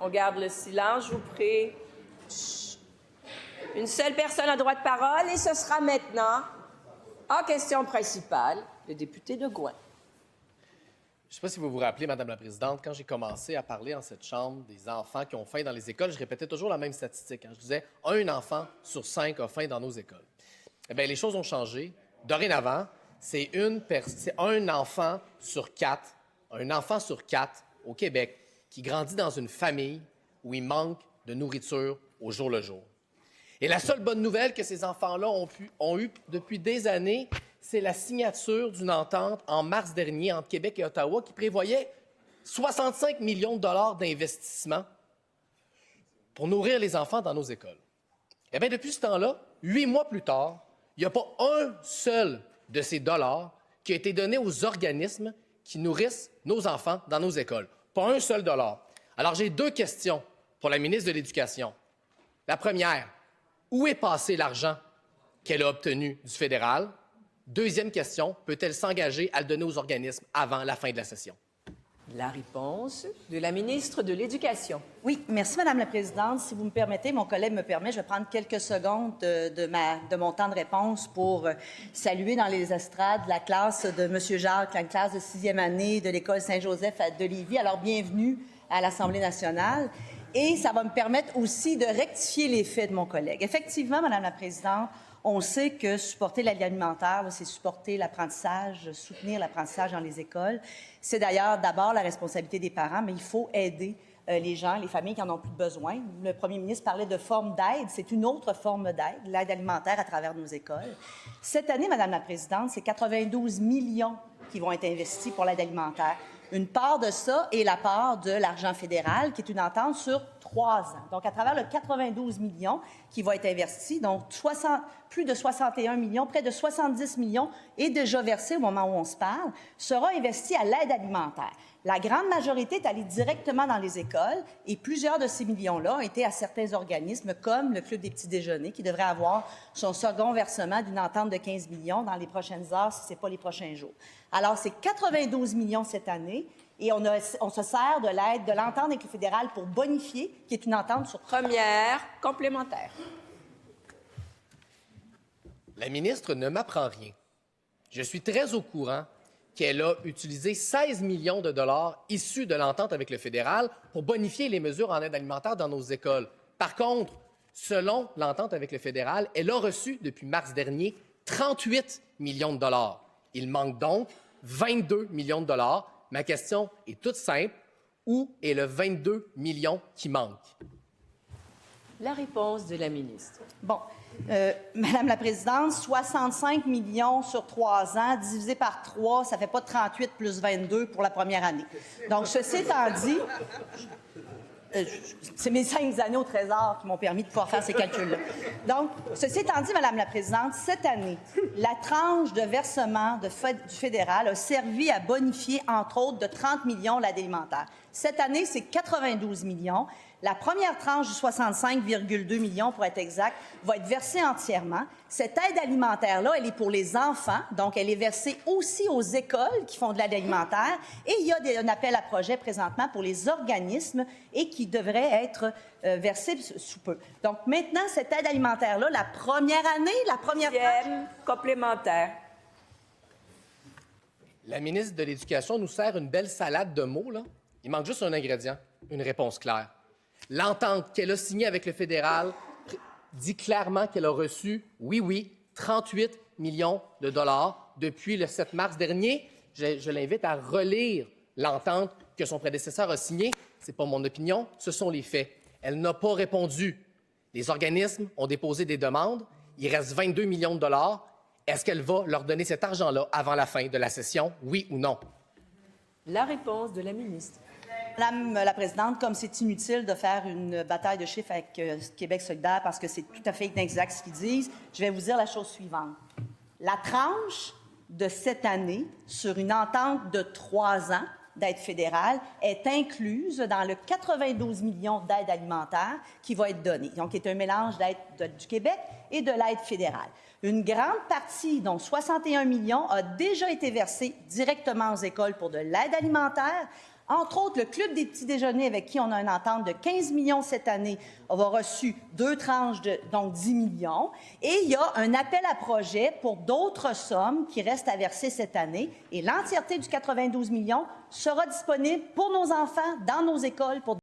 On garde le silence, je vous prie. Chut. Une seule personne a droit de parole et ce sera maintenant, en question principale, le député de Gouin. Je ne sais pas si vous vous rappelez, Madame la Présidente, quand j'ai commencé à parler en cette Chambre des enfants qui ont faim dans les écoles, je répétais toujours la même statistique. Je disais, un enfant sur 5 a faim dans nos écoles. Eh bien, les choses ont changé. Dorénavant, c'est un enfant sur 4 au Québec qui grandit dans une famille où il manque de nourriture au jour le jour. Et la seule bonne nouvelle que ces enfants-là ont eue depuis des années, c'est la signature d'une entente en mars dernier entre Québec et Ottawa qui prévoyait 65 millions de dollars d'investissement pour nourrir les enfants dans nos écoles. Eh bien, depuis ce temps-là, 8 mois plus tard, il n'y a pas un seul de ces dollars qui a été donné aux organismes qui nourrissent nos enfants dans nos écoles. Pas un seul dollar. Alors, j'ai 2 questions pour la ministre de l'Éducation. La première, où est passé l'argent qu'elle a obtenu du fédéral? Deuxième question, peut-elle s'engager à le donner aux organismes avant la fin de la session? La réponse de la ministre de l'Éducation. Oui, merci, Madame la Présidente. Si vous me permettez, mon collègue me permet, je vais prendre quelques secondes de mon temps de réponse pour saluer dans les estrades la classe de M. Jacques, la classe de 6e année de l'École Saint-Joseph de Lévis. Alors, bienvenue à l'Assemblée nationale. Et ça va me permettre aussi de rectifier les faits de mon collègue. Effectivement, Madame la Présidente, on sait que supporter l'aide alimentaire, c'est supporter l'apprentissage, soutenir l'apprentissage dans les écoles. C'est d'ailleurs d'abord la responsabilité des parents, mais il faut aider les gens, les familles qui en ont plus besoin. Le premier ministre parlait de forme d'aide. C'est une autre forme d'aide, l'aide alimentaire à travers nos écoles. Cette année, Madame la Présidente, c'est 92 millions qui vont être investis pour l'aide alimentaire. Une part de ça est la part de l'argent fédéral, qui est une entente sur 3 ans. Donc, à travers le 92 millions qui va être investi, donc plus de 61 millions, près de 70 millions est déjà versé au moment où on se parle, sera investi à l'aide alimentaire. La grande majorité est allée directement dans les écoles et plusieurs de ces millions-là ont été à certains organismes, comme le Club des petits déjeuners, qui devrait avoir son second versement d'une entente de 15 millions dans les prochaines heures, si ce n'est pas les prochains jours. Alors, c'est 92 millions cette année et on se sert de l'aide de l'entente avec le fédéral pour bonifier, qui est une entente sur... Première complémentaire. La ministre ne m'apprend rien. Je suis très au courant qu'elle a utilisé 16 millions de dollars issus de l'entente avec le fédéral pour bonifier les mesures en aide alimentaire dans nos écoles. Par contre, selon l'entente avec le fédéral, elle a reçu depuis mars dernier 38 millions de dollars. Il manque donc 22 millions de dollars. Ma question est toute simple. Où est le 22 millions qui manque? La réponse de la ministre. Bon, Madame la Présidente, 65 millions sur 3 ans, divisé par 3, ça ne fait pas 38 plus 22 pour la première année. Donc, ceci étant dit, c'est mes 5 années au Trésor qui m'ont permis de pouvoir faire ces calculs-là. Donc, ceci étant dit, Madame la Présidente, cette année, la tranche de versement du fédéral a servi à bonifier, entre autres, de 30 millions l'aide alimentaire. Cette année, c'est 92 millions. La première tranche de 65,2 millions, pour être exact, va être versée entièrement. Cette aide alimentaire-là, elle est pour les enfants, donc elle est versée aussi aux écoles qui font de l'aide alimentaire. Et il y a un appel à projet présentement pour les organismes et qui devrait être versé sous peu. Donc maintenant, cette aide alimentaire-là, la première année, la première tranche... Complémentaire. La ministre de l'Éducation nous sert une belle salade de mots, là. Il manque juste un ingrédient, une réponse claire. L'entente qu'elle a signée avec le fédéral dit clairement qu'elle a reçu, oui, 38 millions de dollars depuis le 7 mars dernier. Je l'invite à relire l'entente que son prédécesseur a signée. Ce n'est pas mon opinion, ce sont les faits. Elle n'a pas répondu. Les organismes ont déposé des demandes. Il reste 22 millions de dollars. Est-ce qu'elle va leur donner cet argent-là avant la fin de la session, oui ou non? La réponse de la ministre. Madame la Présidente, comme c'est inutile de faire une bataille de chiffres avec Québec solidaire parce que c'est tout à fait inexact ce qu'ils disent, je vais vous dire la chose suivante. La tranche de cette année sur une entente de 3 ans d'aide fédérale est incluse dans le 92 millions d'aide alimentaire qui va être donnée. Donc, c'est un mélange d'aide du Québec et de l'aide fédérale. Une grande partie, dont 61 millions, a déjà été versée directement aux écoles pour de l'aide alimentaire. Entre autres, le Club des petits déjeuners, avec qui on a une entente de 15 millions cette année, avoir reçu 2 tranches de donc 10 millions. Et il y a un appel à projet pour d'autres sommes qui restent à verser cette année. Et l'entièreté du 92 millions sera disponible pour nos enfants dans nos écoles pour